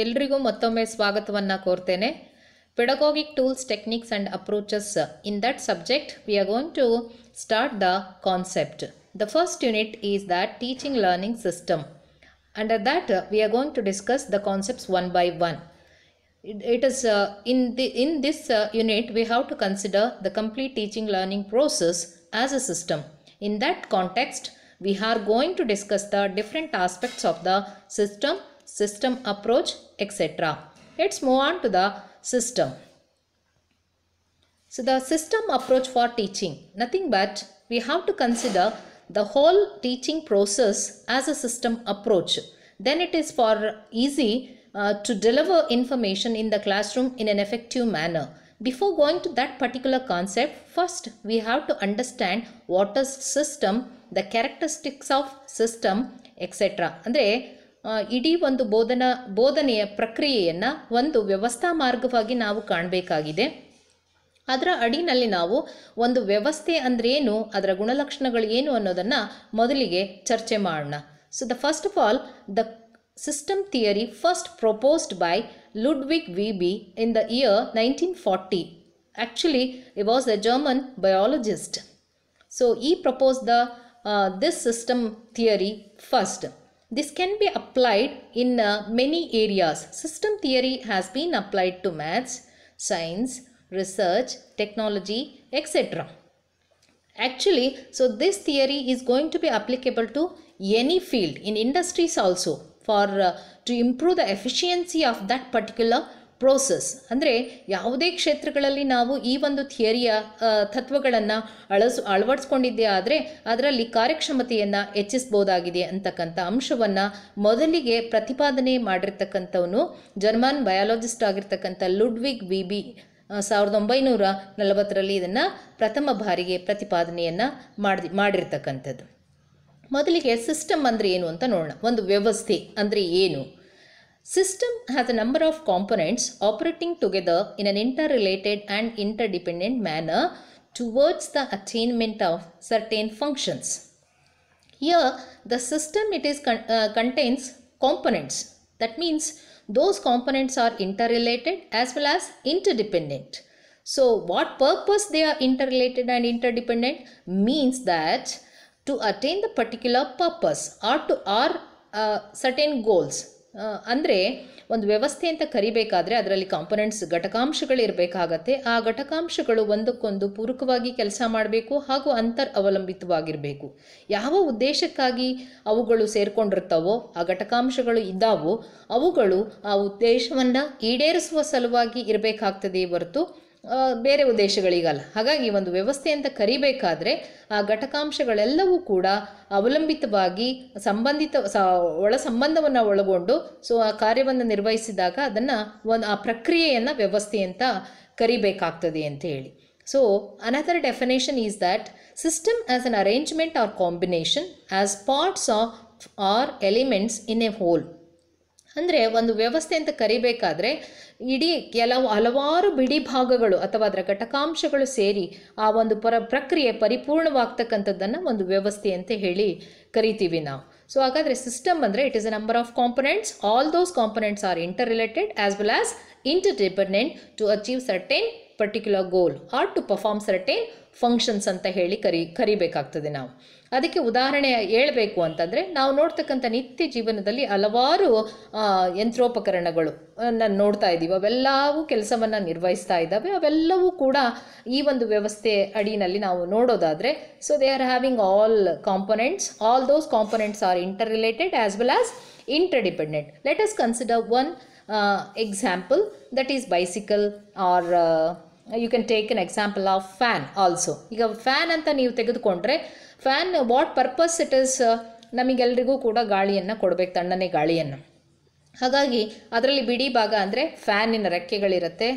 ಎಲ್ರಿಗೂ ಮತ್ತೊಮ್ಮೆ ಸ್ವಾಗತವನ್ನು ಕೋರ್ತೇನೆ. Pedagogic tools, techniques and approaches. In that subject, we are going to start the concept. The first unit is that teaching learning system. Under that, we are going to discuss the concepts one by one. It is in this unit, we have to consider the complete teaching learning process as a system. In that context, we are going to discuss the different aspects of the system approach, etc. Let's move on to the system. So the system approach for teaching, nothing but we have to consider the whole teaching process as a system approach. Then it is for easy to deliver information in the classroom in an effective manner. Before going to that particular concept, first we have to understand what is system, the characteristics of system, etc. ಅಂದರೆ ಇಡೀ ಒಂದು ಬೋಧನೆಯ ಪ್ರಕ್ರಿಯೆಯನ್ನು ಒಂದು ವ್ಯವಸ್ಥಾ ಮಾರ್ಗವಾಗಿ ನಾವು ಕಾಣಬೇಕಾಗಿದೆ. ಅದರ ಅಡಿನಲ್ಲಿ ನಾವು ಒಂದು ವ್ಯವಸ್ಥೆ ಅಂದ್ರೇನು, ಅದರ ಗುಣಲಕ್ಷಣಗಳು ಏನು ಅನ್ನೋದನ್ನು ಮೊದಲಿಗೆ ಚರ್ಚೆ ಮಾಡೋಣ. So the first of all, the system theory first proposed by Ludwig Wiebe in the year 1940. Actually, he was a German biologist. So he proposed this system theory first. This can be applied in many areas. System theory has been applied to maths, science, research, technology, etc. Actually, so this theory is going to be applicable to any field, in industries also, for to improve the efficiency of that particular process. ಅಂದರೆ ಯಾವುದೇ ಕ್ಷೇತ್ರಗಳಲ್ಲಿ ನಾವು ಈ ಒಂದು ಥಿಯರಿಯ ತತ್ವಗಳನ್ನು ಅಳವಡಿಸ್ಕೊಂಡಿದ್ದೇ ಆದರೆ ಅದರಲ್ಲಿ ಕಾರ್ಯಕ್ಷಮತೆಯನ್ನು ಹೆಚ್ಚಿಸ್ಬೋದಾಗಿದೆ ಅಂತಕ್ಕಂಥ ಅಂಶವನ್ನು ಮೊದಲಿಗೆ ಪ್ರತಿಪಾದನೆ ಮಾಡಿರ್ತಕ್ಕಂಥವನು ಜರ್ಮನ್ ಬಯಾಲಜಿಸ್ಟ್ ಆಗಿರ್ತಕ್ಕಂಥ ಲುಡ್ವಿಗ್ ವೀಬಿ 1940ರಲ್ಲಿ ಇದನ್ನು ಪ್ರಥಮ ಬಾರಿಗೆ ಪ್ರತಿಪಾದನೆಯನ್ನು ಮಾಡಿರ್ತಕ್ಕಂಥದ್ದು. ಮೊದಲಿಗೆ ಸಿಸ್ಟಮ್ ಅಂದರೆ ಏನು ಅಂತ ನೋಡೋಣ. ಒಂದು ವ್ಯವಸ್ಥೆ ಅಂದರೆ ಏನು? System has a number of components operating together in an interrelated and interdependent manner towards the attainment of certain functions. Here, the system contains components. That means those components are interrelated as well as interdependent. So, what purpose they are interrelated and interdependent means that to attain the particular purpose or to certain goals. ಅಂದರೆ ಒಂದು ವ್ಯವಸ್ಥೆ ಅಂತ ಕರಿಬೇಕಾದ್ರೆ ಅದರಲ್ಲಿ components ಘಟಕಾಂಶಗಳು ಇರಬೇಕಾಗತ್ತೆ. ಆ ಘಟಕಾಂಶಗಳು ಒಂದಕ್ಕೊಂದು ಪೂರಕವಾಗಿ ಕೆಲಸ ಮಾಡಬೇಕು ಹಾಗೂ ಅವಲಂಬಿತವಾಗಿರಬೇಕು. ಯಾವ ಉದ್ದೇಶಕ್ಕಾಗಿ ಅವುಗಳು ಸೇರ್ಕೊಂಡಿರ್ತಾವೋ, ಆ ಘಟಕಾಂಶಗಳು ಇದ್ದಾವೋ, ಅವುಗಳು ಆ ಉದ್ದೇಶವನ್ನು ಈಡೇರಿಸುವ ಸಲುವಾಗಿ ಇರಬೇಕಾಗ್ತದೆ ಹೊರತು ಬೇರೆ ಉದ್ದೇಶಗಳಿಗಲ್ಲ. ಹಾಗಾಗಿ ಒಂದು ವ್ಯವಸ್ಥೆ ಅಂತ ಕರಿಬೇಕಾದ್ರೆ ಆ ಘಟಕಾಂಶಗಳೆಲ್ಲವೂ ಕೂಡ ಅವಲಂಬಿತವಾಗಿ ಒಳ ಸಂಬಂಧವನ್ನು ಒಳಗೊಂಡು ಆ ಕಾರ್ಯವನ್ನು ನಿರ್ವಹಿಸಿದಾಗ ಅದನ್ನು ಆ ಪ್ರಕ್ರಿಯೆಯನ್ನು ವ್ಯವಸ್ಥೆ ಅಂತ ಕರಿಬೇಕಾಗ್ತದೆ ಅಂತ ಹೇಳಿ. So another definition is that system as an arrangement or combination as parts of or elements in a whole. ಅಂದರೆ ಒಂದು ವ್ಯವಸ್ಥೆ ಅಂತ ಕರಿಬೇಕಾದ್ರೆ ಇಡೀ ಹಲವಾರು ಬಿಡಿ ಭಾಗಗಳು ಅಥವಾ ಅದರ ಘಟಕಾಂಶಗಳು ಸೇರಿ ಆ ಒಂದು ಪ್ರಕ್ರಿಯೆ ಪರಿಪೂರ್ಣವಾಗ್ತಕ್ಕಂಥದ್ದನ್ನು ಒಂದು ವ್ಯವಸ್ಥೆ ಅಂತ ಹೇಳಿ ಕರಿತೀವಿ ನಾವು. ಸೊ ಹಾಗಾದರೆ ಸಿಸ್ಟಮ್ ಅಂದರೆ it is a number of components. All those components are interrelated as well as interdependent to achieve certain particular goal or to perform certain functions ಅಂತ ಹೇಳಿ ಕರಿಬೇಕಾಗ್ತದೆ ನಾವು. ಅದಕ್ಕೆ ಉದಾಹರಣೆ ಹೇಳಬೇಕು ಅಂತಂದರೆ ನಾವು ನೋಡ್ತಕ್ಕಂಥ ನಿತ್ಯ ಜೀವನದಲ್ಲಿ ಹಲವಾರು ಯಂತ್ರೋಪಕರಣಗಳು ನಾನು ನೋಡ್ತಾ ಇದ್ದೀವಿ. ಅವೆಲ್ಲವೂ ಕೆಲಸವನ್ನು ನಿರ್ವಹಿಸ್ತಾ ಇದ್ದಾವೆ. ಅವೆಲ್ಲವೂ ಕೂಡ ಈ ಒಂದು ವ್ಯವಸ್ಥೆ ಅಡಿನಲ್ಲಿ ನಾವು ನೋಡೋದಾದರೆ, so they are having all components. All those components are interrelated as well as interdependent. Let us consider one example, that is bicycle, or you can take an example of fan also. ಈಗ fan ಅಂತ ನೀವು ತೆಗೆದುಕೊಂಡ್ರೆ, fan what purpose it is, ನಮಗೆಲ್ರಿಗೂ ಕೂಡ ಗಾಳಿಯನ್ನು ಕೊಡಬೇಕು, ತಣ್ಣನೆ ಗಾಳಿಯನ್ನು. ಹಾಗಾಗಿ ಅದರಲ್ಲಿ ಬಿಡಿ ಭಾಗ ಅಂದರೆ ಫ್ಯಾನಿನ ರೆಕ್ಕೆಗಳಿರುತ್ತೆ,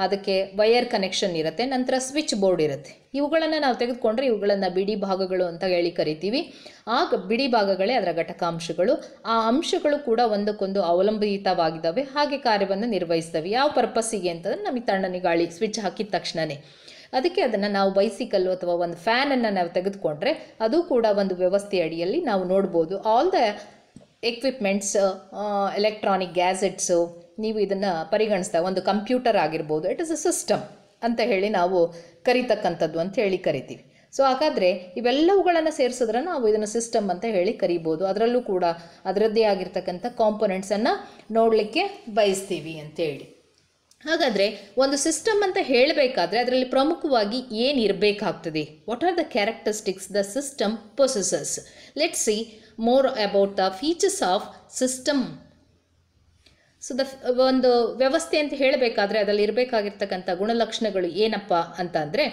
ಅದಕ್ಕೆ ವೈರ್ ಕನೆಕ್ಷನ್ ಇರುತ್ತೆ, ನಂತರ ಸ್ವಿಚ್ ಬೋರ್ಡ್ ಇರುತ್ತೆ. ಇವುಗಳನ್ನು ನಾವು ತೆಗೆದುಕೊಂಡ್ರೆ ಇವುಗಳನ್ನು ಬಿಡಿ ಭಾಗಗಳು ಅಂತ ಹೇಳಿ ಕರಿತೀವಿ. ಆ ಬಿಡಿ ಭಾಗಗಳೇ ಅದರ ಘಟಕಾಂಶಗಳು. ಆ ಅಂಶಗಳು ಕೂಡ ಒಂದಕ್ಕೊಂದು ಅವಲಂಬಿತವಾಗಿದ್ದಾವೆ, ಹಾಗೆ ಕಾರ್ಯವನ್ನು ನಿರ್ವಹಿಸ್ತವೆ. ಯಾವ ಪರ್ಪಸ್ಸಿಗೆ ಅಂತಂದರೆ ನಮಗೆ ತಣ್ಣನೆ ಗಾಳಿ ಸ್ವಿಚ್ ಹಾಕಿದ ತಕ್ಷಣವೇ. ಅದಕ್ಕೆ ಅದನ್ನು ನಾವು ಬೈಸಿಕಲ್ಲು ಅಥವಾ ಒಂದು ಫ್ಯಾನನ್ನು ನಾವು ತೆಗೆದುಕೊಂಡ್ರೆ ಅದು ಕೂಡ ಒಂದು ವ್ಯವಸ್ಥೆ ಅಡಿಯಲ್ಲಿ ನಾವು ನೋಡ್ಬೋದು. All the equipments, electronic gadgets, ನೀವು ಇದನ್ನು ಪರಿಗಣಿಸಿದಾಗ ಒಂದು ಕಂಪ್ಯೂಟರ್ ಆಗಿರ್ಬೋದು, ಇಟ್ ಇಸ್ ಅ ಸಿಸ್ಟಮ್ ಅಂತ ಹೇಳಿ ನಾವು ಕರಿತಕ್ಕಂಥದ್ದು ಅಂತ ಹೇಳಿ ಕರಿತೀವಿ. ಸೊ ಹಾಗಾದರೆ ಇವೆಲ್ಲವುಗಳನ್ನು ಸೇರಿಸಿದ್ರೆ ನಾವು ಇದನ್ನು ಸಿಸ್ಟಮ್ ಅಂತ ಹೇಳಿ ಕರಿಬೋದು. ಅದರಲ್ಲೂ ಕೂಡ ಅದರದ್ದೇ ಆಗಿರ್ತಕ್ಕಂಥ ಕಾಂಪೊನೆಂಟ್ಸನ್ನು ನೋಡಲಿಕ್ಕೆ ಬಯಸ್ತೀವಿ ಅಂತೇಳಿ. ಹಾಗಾದರೆ ಒಂದು ಸಿಸ್ಟಮ್ ಅಂತ ಹೇಳಬೇಕಾದ್ರೆ ಅದರಲ್ಲಿ ಪ್ರಮುಖವಾಗಿ ಏನು ಇರಬೇಕಾಗ್ತದೆ? What are the characteristics the system possesses? Let's see more about the features of system. So ಒಂದು ವ್ಯವಸ್ಥೆ ಅಂತ ಹೇಳಬೇಕಾದ್ರೆ ಅದರಲ್ಲಿ ಇರಬೇಕಾಗಿರ್ತಕ್ಕಂಥ ಗುಣಲಕ್ಷಣಗಳು ಏನಪ್ಪ ಅಂತ ಅಂದರೆ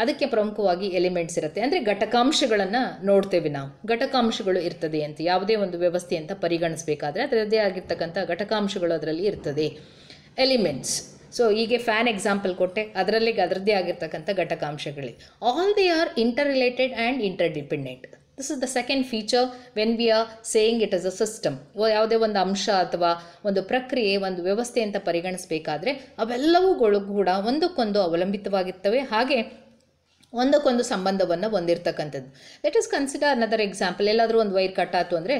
ಅದಕ್ಕೆ ಪ್ರಮುಖವಾಗಿ ಎಲಿಮೆಂಟ್ಸ್ ಇರುತ್ತೆ. ಅಂದರೆ ಘಟಕಾಂಶಗಳನ್ನು ನೋಡ್ತೇವೆ ನಾವು. ಘಟಕಾಂಶಗಳು ಇರ್ತದೆ ಅಂತ ಯಾವುದೇ ಒಂದು ವ್ಯವಸ್ಥೆ ಅಂತ ಪರಿಗಣಿಸಬೇಕಾದ್ರೆ ಅದರದ್ದೇ ಆಗಿರ್ತಕ್ಕಂಥ ಘಟಕಾಂಶಗಳು ಅದರಲ್ಲಿ ಇರ್ತದೆ, ಎಲಿಮೆಂಟ್ಸ್. ಸೊ ಹೀಗೆ ಫ್ಯಾನ್ ಎಕ್ಸಾಂಪಲ್ ಕೊಟ್ಟೆ, ಅದರಲ್ಲಿ ಅದರದ್ದೇ ಆಗಿರ್ತಕ್ಕಂಥ ಘಟಕಾಂಶಗಳಿವೆ. All they are interrelated and interdependent. This is the second feature when we are saying it is a system. ಯಾವುದೇ ಒಂದು ಅಂಶ ಅಥವಾ ಒಂದು ಪ್ರಕ್ರಿಯೆ, ಒಂದು ವ್ಯವಸ್ಥೆ ಅಂತ ಪರಿಗಣಿಸಬೇಕಾದ್ರೆ ಅವೆಲ್ಲವುಗಳು ಕೂಡ ಒಂದಕ್ಕೊಂದು ಅವಲಂಬಿತವಾಗಿರ್ತವೆ, ಹಾಗೆ ಒಂದಕ್ಕೊಂದು ಸಂಬಂಧವನ್ನು ಹೊಂದಿರತಕ್ಕಂಥದ್ದು. Let is consider another example. ಎಲ್ಲಾದರೂ ಒಂದು ವೈರ್ ಕಟ್ ಆಯಿತು ಅಂದರೆ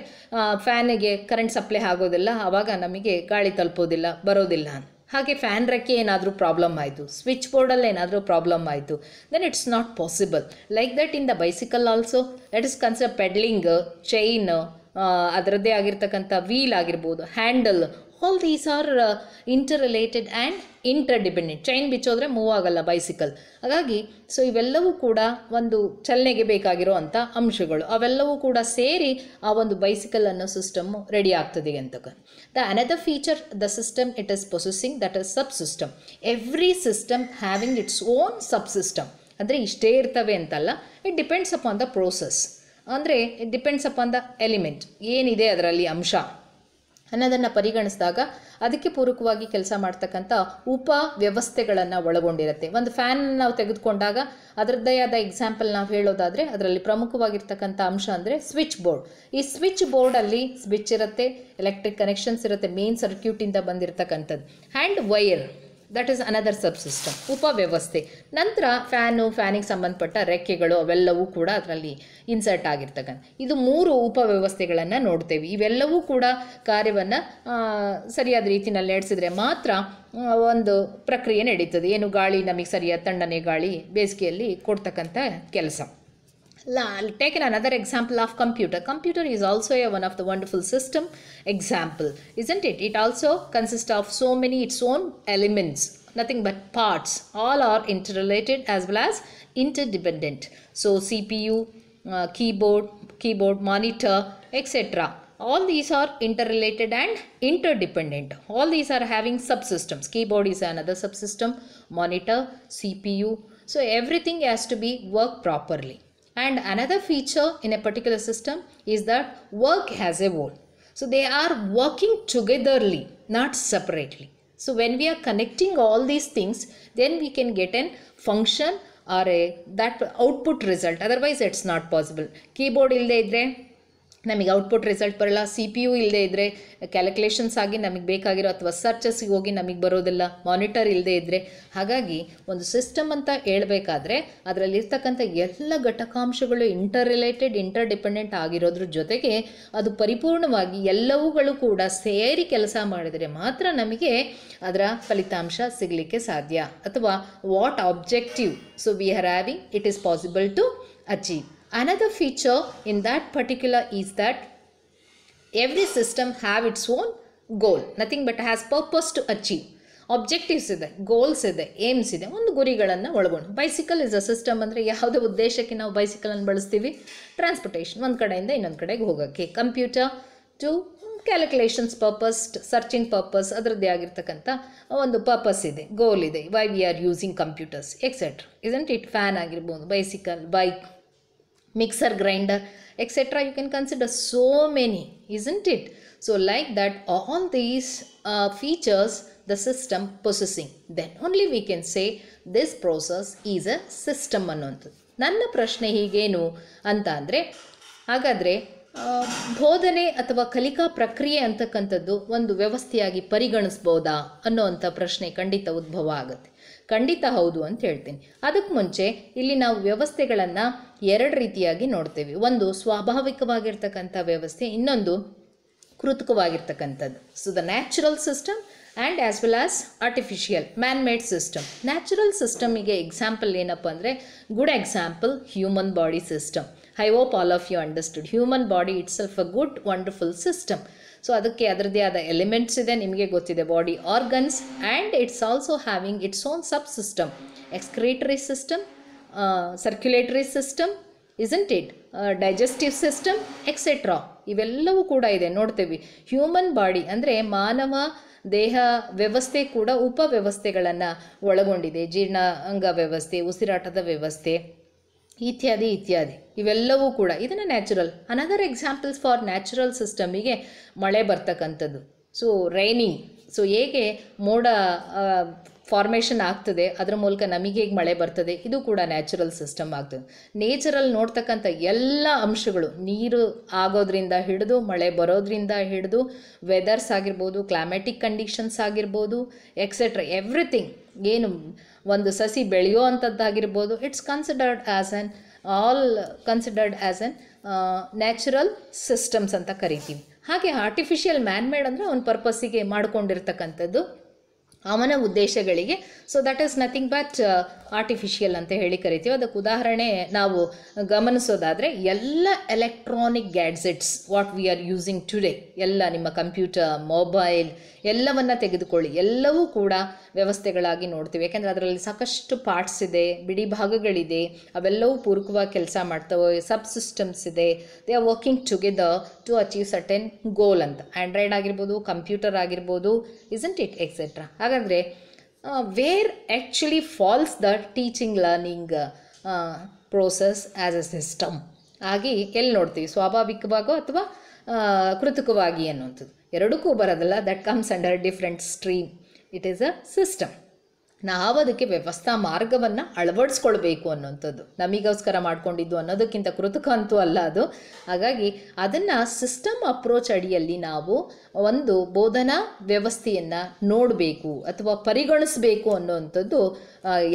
ಫ್ಯಾನಿಗೆ ಕರೆಂಟ್ ಸಪ್ಲೈ ಆಗೋದಿಲ್ಲ, ಆವಾಗ ನಮಗೆ ಗಾಳಿ ತಲುಪೋದಿಲ್ಲ, ಬರೋದಿಲ್ಲ. ಹಾಗೆ ಫ್ಯಾನ್ ರೆಕ್ಕೆ ಏನಾದರೂ ಪ್ರಾಬ್ಲಮ್ ಆಯಿತು, ಸ್ವಿಚ್ ಬೋರ್ಡಲ್ಲಿ ಏನಾದರೂ ಪ್ರಾಬ್ಲಮ್ ಆಯಿತು, then it's not possible. Like that in the bicycle also. Let is consider pedalling, chain, ಅದರದ್ದೇ ಆಗಿರ್ತಕ್ಕಂಥ ವೀಲ್ ಆಗಿರ್ಬೋದು, handle, all these are interrelated and interdependent. Chain ಬಿಚ್ಚೋದ್ರೆ ಮೂವ್ ಆಗಲ್ಲ ಬೈಸಿಕಲ್. ಹಾಗಾಗಿ ಸೊ ಇವೆಲ್ಲವೂ ಕೂಡ ಒಂದು ಚಲನೆಗೆ ಬೇಕಾಗಿರೋ ಅಂಥ ಅಂಶಗಳು, ಅವೆಲ್ಲವೂ ಕೂಡ ಸೇರಿ ಆ ಒಂದು ಬೈಸಿಕಲ್ ಅನ್ನೋ ಸಿಸ್ಟಮ್ಮು ರೆಡಿ ಆಗ್ತದೆ ಅಂತಕ್ಕ. The another feature the system it is possessing, that is sub system. Every system having its own sub system. ಅಂದರೆ ಇಷ್ಟೇ ಇರ್ತವೆ ಅಂತಲ್ಲ, it depends upon the process. ಅಂದರೆ it depends upon the element, ಏನಿದೆ ಅದರಲ್ಲಿ ಅಂಶ ಅನ್ನೋದನ್ನು ಪರಿಗಣಿಸಿದಾಗ ಅದಕ್ಕೆ ಪೂರಕವಾಗಿ ಕೆಲಸ ಮಾಡ್ತಕ್ಕಂಥ ಉಪ ವ್ಯವಸ್ಥೆಗಳನ್ನು ಒಳಗೊಂಡಿರುತ್ತೆ. ಒಂದು ಫ್ಯಾನ್ ನಾವು ತೆಗೆದುಕೊಂಡಾಗ ಅದರದ್ದೇ ಆದ ಎಕ್ಸಾಂಪಲ್ ನಾವು ಹೇಳೋದಾದರೆ ಅದರಲ್ಲಿ ಪ್ರಮುಖವಾಗಿರ್ತಕ್ಕಂಥ ಅಂಶ ಅಂದರೆ ಸ್ವಿಚ್ ಬೋರ್ಡ್. ಈ ಸ್ವಿಚ್ ಬೋರ್ಡಲ್ಲಿ ಸ್ವಿಚ್ ಇರುತ್ತೆ, ಎಲೆಕ್ಟ್ರಿಕ್ ಕನೆಕ್ಷನ್ಸ್ ಇರುತ್ತೆ, ಮೇನ್ ಸರ್ಕ್ಯೂಟಿಂದ ಬಂದಿರತಕ್ಕಂಥದ್ದು, and wire, that is another sub system, ಉಪವ್ಯವಸ್ಥೆ. ನಂತರ ಫ್ಯಾನಿಗೆ ಸಂಬಂಧಪಟ್ಟ ರೆಕ್ಕೆಗಳು ಅವೆಲ್ಲವೂ ಕೂಡ ಅದರಲ್ಲಿ ಇನ್ಸರ್ಟ್ ಆಗಿರ್ತಕ್ಕಂಥ ಇದು 3 ಉಪವ್ಯವಸ್ಥೆಗಳನ್ನು ನೋಡ್ತೇವೆ. ಇವೆಲ್ಲವೂ ಕೂಡ ಕಾರ್ಯವನ್ನು ಸರಿಯಾದ ರೀತಿಯಲ್ಲಿ ನಡೆಸಿದರೆ ಮಾತ್ರ ಒಂದು ಪ್ರಕ್ರಿಯೆ ನಡೀತದೆ. ಏನು ಗಾಳಿ ನಮಗೆ ಸರಿಯಾದ ತಣ್ಣನೆ ಗಾಳಿ ಬೇಸಿಗೆಯಲ್ಲಿ ಕೊಡ್ತಕ್ಕಂಥ ಕೆಲಸ. Take another example of computer. Computer is also one of the wonderful system example, isn't it? It also consists of so many its own elements, nothing but parts. All are interrelated as well as interdependent. So CPU, keyboard, monitor, etc. All these are interrelated and interdependent. All these are having subsystems. Keyboard is another subsystem, monitor, CPU. So everything has to be work properly. And another feature in a particular system is that work as a whole. So they are working togetherly, not separately. So when we are connecting all these things, then we can get a function or that output result. Otherwise it's not possible. Keyboard illde idre ನಮಗೆ output result ಬರಲ್ಲ. CPU ಇಲ್ಲದೆ ಇದ್ದರೆ calculations ಆಗಿ ನಮಗೆ ಬೇಕಾಗಿರೋ ಅಥವಾ ಸರ್ಚಸ್ಸಿಗೆ ಹೋಗಿ ನಮಗೆ ಬರೋದಿಲ್ಲ. ಮಾನಿಟರ್ ಇಲ್ಲದೆ ಇದ್ದರೆ. ಹಾಗಾಗಿ ಒಂದು ಸಿಸ್ಟಮ್ ಅಂತ ಹೇಳಬೇಕಾದ್ರೆ ಅದರಲ್ಲಿರ್ತಕ್ಕಂಥ ಎಲ್ಲ ಘಟಕಾಂಶಗಳು ಇಂಟರ್ ರಿಲೇಟೆಡ್, ಇಂಟರ್ ಡಿಪೆಂಡೆಂಟ್ ಆಗಿರೋದ್ರ ಜೊತೆಗೆ ಅದು ಪರಿಪೂರ್ಣವಾಗಿ ಎಲ್ಲವುಗಳು ಕೂಡ ಸೇರಿ ಕೆಲಸ ಮಾಡಿದರೆ ಮಾತ್ರ ನಮಗೆ ಅದರ ಫಲಿತಾಂಶ ಸಿಗಲಿಕ್ಕೆ ಸಾಧ್ಯ, ಅಥವಾ what objective so we are having it is possible to achieve. Another feature in that particular is that every system have its own goal, nothing but has purpose to achieve. Objectives ಇದೆ, goals ಇದೆ, AIIMS ಇದೆ, ಒಂದು ಗುರಿಗಳನ್ನು ಒಳಗೊಂಡು. Bicycle is a system. ಅಂದರೆ ಯಾವುದೇ ಉದ್ದೇಶಕ್ಕೆ ನಾವು ಬೈಸಿಕಲನ್ನು ಬಳಸ್ತೀವಿ? ಟ್ರಾನ್ಸ್ಪೋರ್ಟೇಷನ್, ಒಂದು ಕಡೆಯಿಂದ ಇನ್ನೊಂದು ಕಡೆಗೆ ಹೋಗೋಕ್ಕೆ. Computer to calculations purpose, searching purpose, ಅದರದ್ದೇ ಆಗಿರ್ತಕ್ಕಂಥ ಒಂದು ಪರ್ಪಸ್ ಇದೆ, ಗೋಲ್ ಇದೆ. Why we are using computers etcetera, isn't it? Fan ಆಗಿರ್ಬೋದು, bicycle, bike, mixer, grinder, etc. You can consider so many, isn't it? So like that, all these features the system possessing, then only we can say this process is a system ಅನ್ನೋಂಥದ್ದು. ನನ್ನ ಪ್ರಶ್ನೆ ಹೀಗೇನು ಅಂತ ಅಂದರೆ, ಹಾಗಾದರೆ ಬೋಧನೆ ಅಥವಾ ಕಲಿಕಾ ಪ್ರಕ್ರಿಯೆ ಅಂತಕ್ಕಂಥದ್ದು ಒಂದು ವ್ಯವಸ್ಥೆಯಾಗಿ ಪರಿಗಣಿಸ್ಬೋದಾ ಅನ್ನೋವಂಥ ಪ್ರಶ್ನೆ ಖಂಡಿತ ಉದ್ಭವ ಆಗುತ್ತೆ. ಖಂಡಿತ ಹೌದು ಅಂತ ಹೇಳ್ತೀನಿ. ಅದಕ್ಕೆ ಮುಂಚೆ ಇಲ್ಲಿ ನಾವು ವ್ಯವಸ್ಥೆಗಳನ್ನು 2 ರೀತಿಯಾಗಿ ನೋಡ್ತೇವೆ. ಒಂದು ಸ್ವಾಭಾವಿಕವಾಗಿರ್ತಕ್ಕಂಥ ವ್ಯವಸ್ಥೆ, ಇನ್ನೊಂದು ಕೃತಕವಾಗಿರ್ತಕ್ಕಂಥದ್ದು. So the natural system and as well as artificial man made system. Natural ಸಿಸ್ಟಮಿಗೆ ಎಕ್ಸಾಂಪಲ್ ಏನಪ್ಪ ಅಂದರೆ, good example human body system. I hope all of you understood. Human body itself a good wonderful system. So ಅದಕ್ಕೆ ಅದರದ್ದೇ ಆದ elements ಇದೆ, ನಿಮಗೆ ಗೊತ್ತಿದೆ, body organs, and it's also having its own sub system, excretory system, circulatory system, isn't it, digestive system etcetera. ಇವೆಲ್ಲವೂ ಕೂಡ ಇದೆ, ನೋಡ್ತೇವೆ. ಹ್ಯೂಮನ್ ಬಾಡಿ ಅಂದರೆ ಮಾನವ ದೇಹ ವ್ಯವಸ್ಥೆ ಕೂಡ ಉಪವ್ಯವಸ್ಥೆಗಳನ್ನು ಒಳಗೊಂಡಿದೆ. ಜೀರ್ಣಾಂಗ ವ್ಯವಸ್ಥೆ, ಉಸಿರಾಟದ ವ್ಯವಸ್ಥೆ ಇತ್ಯಾದಿ ಇತ್ಯಾದಿ. ಇವೆಲ್ಲವೂ ಕೂಡ ಇದನ್ನು natural. Another examples for natural ಸಿಸ್ಟಮಿಗೆ ಮಳೆ ಬರ್ತಕ್ಕಂಥದ್ದು. ಸೊ ರೈನಿಂಗ್, ಸೊ ಹೇಗೆ ಮೋಡ ಫಾರ್ಮೇಷನ್ ಆಗ್ತದೆ, ಅದರ ಮೂಲಕ ನಮಗೆ ಹೇಗೆ ಮಳೆ ಬರ್ತದೆ, ಇದು ಕೂಡ ನ್ಯಾಚುರಲ್ ಸಿಸ್ಟಮ್ ಆಗ್ತದೆ. ನೇಚರಲ್ಲಿ ನೋಡ್ತಕ್ಕಂಥ ಎಲ್ಲ ಅಂಶಗಳು, ನೀರು ಆಗೋದ್ರಿಂದ ಹಿಡಿದು ಮಳೆ ಬರೋದ್ರಿಂದ ಹಿಡಿದು ವೆದರ್ಸ್ ಆಗಿರ್ಬೋದು, ಕ್ಲೈಮ್ಯಾಟಿಕ್ ಕಂಡೀಷನ್ಸ್ ಆಗಿರ್ಬೋದು, ಎಕ್ಸೆಟ್ರಾ ಎವ್ರಿಥಿಂಗ್. ಏನು ಒಂದು ಸಸಿ ಬೆಳೆಯೋ ಅಂಥದ್ದಾಗಿರ್ಬೋದು, it's considered as an natural systems ಅಂತ ಕರಿತೀವಿ. ಹಾಗೆ ಆರ್ಟಿಫಿಷಿಯಲ್ ಮ್ಯಾನ್ ಮೇಡ್ ಅಂದರೆ ಅವನ ಪರ್ಪಸ್ಸಿಗೆ ಮಾಡಿಕೊಂಡಿರ್ತಕ್ಕಂಥದ್ದು, ಅವನ ಉದ್ದೇಶಗಳಿಗೆ. So that is nothing but artificial ಅಂತ ಹೇಳಿ ಕರಿತೀವಿ. ಅದಕ್ಕೆ ಉದಾಹರಣೆ ನಾವು ಗಮನಿಸೋದಾದರೆ, ಎಲ್ಲ electronic gadgets what we are using today, ಎಲ್ಲ ನಿಮ್ಮ ಕಂಪ್ಯೂಟರ್, ಮೊಬೈಲ್ ಎಲ್ಲವನ್ನು ತೆಗೆದುಕೊಳ್ಳಿ, ಎಲ್ಲವೂ ಕೂಡ ವ್ಯವಸ್ಥೆಗಳಾಗಿ ನೋಡ್ತೀವಿ. ಯಾಕೆಂದರೆ ಅದರಲ್ಲಿ ಸಾಕಷ್ಟು ಪಾರ್ಟ್ಸ್ ಇದೆ, ಬಿಡಿ ಭಾಗಗಳಿದೆ, ಅವೆಲ್ಲವೂ ಪೂರಕವಾಗಿ ಕೆಲಸ ಮಾಡ್ತವೆ, ಸಬ್ ಸಿಸ್ಟಮ್ಸ್ ಇದೆ, they are working together to achieve certain goal ಅಂತ. ಆ್ಯಂಡ್ರಾಯ್ಡ್ ಆಗಿರ್ಬೋದು, ಕಂಪ್ಯೂಟರ್ ಆಗಿರ್ಬೋದು, ಇಸಂಟ್ ಇಟ್ ಎಕ್ಸೆಟ್ರಾ. ಹಾಗಾದರೆ where actually falls the teaching learning process as a system ಆಗಿ ಎಲ್ಲಿ ನೋಡ್ತೀವಿ, ಸ್ವಾಭಾವಿಕವಾಗೋ ಅಥವಾ ಕೃತಕವಾಗಿ ಅನ್ನುವಂಥದ್ದು. ಎರಡಕ್ಕೂ ಬರೋದಲ್ಲ, that comes under different stream. It is a system. ನಾವು ಅದಕ್ಕೆ ವ್ಯವಸ್ಥಾ ಮಾರ್ಗವನ್ನು ಅಳವಡಿಸ್ಕೊಳ್ಬೇಕು ಅನ್ನೋಂಥದ್ದು, ನಮಗೋಸ್ಕರ ಮಾಡ್ಕೊಂಡಿದ್ದು ಅನ್ನೋದಕ್ಕಿಂತ ಕೃತಕ ಅಂತೂ ಅಲ್ಲ ಅದು. ಹಾಗಾಗಿ ಅದನ್ನು ಸಿಸ್ಟಮ್ ಅಪ್ರೋಚ್ ಅಡಿಯಲ್ಲಿ ನಾವು ಒಂದು ಬೋಧನಾ ವ್ಯವಸ್ಥೆಯನ್ನು ನೋಡಬೇಕು ಅಥವಾ ಪರಿಗಣಿಸಬೇಕು ಅನ್ನೋವಂಥದ್ದು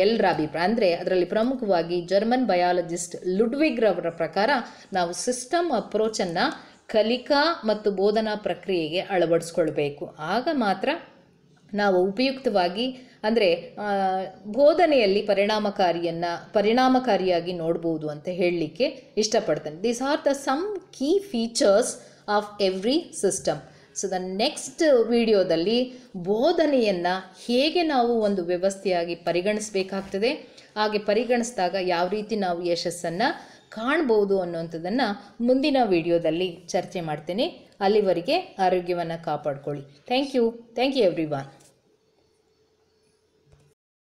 ಎಲ್ಲರ ಅಭಿಪ್ರಾಯ. ಅಂದರೆ ಅದರಲ್ಲಿ ಪ್ರಮುಖವಾಗಿ ಜರ್ಮನ್ ಬಯಾಲಜಿಸ್ಟ್ ಲುಡ್ವಿಗ್ ರವರ ಪ್ರಕಾರ ನಾವು ಸಿಸ್ಟಮ್ ಅಪ್ರೋಚನ್ನು ಕಲಿಕಾ ಮತ್ತು ಬೋಧನಾ ಪ್ರಕ್ರಿಯೆಗೆ ಅಳವಡಿಸ್ಕೊಳ್ಬೇಕು. ಆಗ ಮಾತ್ರ ನಾವು ಉಪಯುಕ್ತವಾಗಿ, ಅಂದರೆ ಬೋಧನೆಯಲ್ಲಿ ಪರಿಣಾಮಕಾರಿಯಾಗಿ ನೋಡ್ಬೋದು ಅಂತ ಹೇಳಲಿಕ್ಕೆ ಇಷ್ಟಪಡ್ತೇನೆ. These are the some key features of every system. So the next ವಿಡಿಯೋದಲ್ಲಿ ಬೋಧನೆಯನ್ನು ಹೇಗೆ ನಾವು ಒಂದು ವ್ಯವಸ್ಥೆಯಾಗಿ ಪರಿಗಣಿಸಬೇಕಾಗ್ತದೆ, ಹಾಗೆ ಪರಿಗಣಿಸಿದಾಗ ಯಾವ ರೀತಿ ನಾವು ಯಶಸ್ಸನ್ನು ಕಾಣ್ಬೋದು ಅನ್ನೋಂಥದ್ದನ್ನು ಮುಂದಿನ ವಿಡಿಯೋದಲ್ಲಿ ಚರ್ಚೆ ಮಾಡ್ತೀನಿ. ಅಲ್ಲಿವರೆಗೆ ಆರೋಗ್ಯವನ್ನು ಕಾಪಾಡ್ಕೊಳ್ಳಿ. Thank you everyone.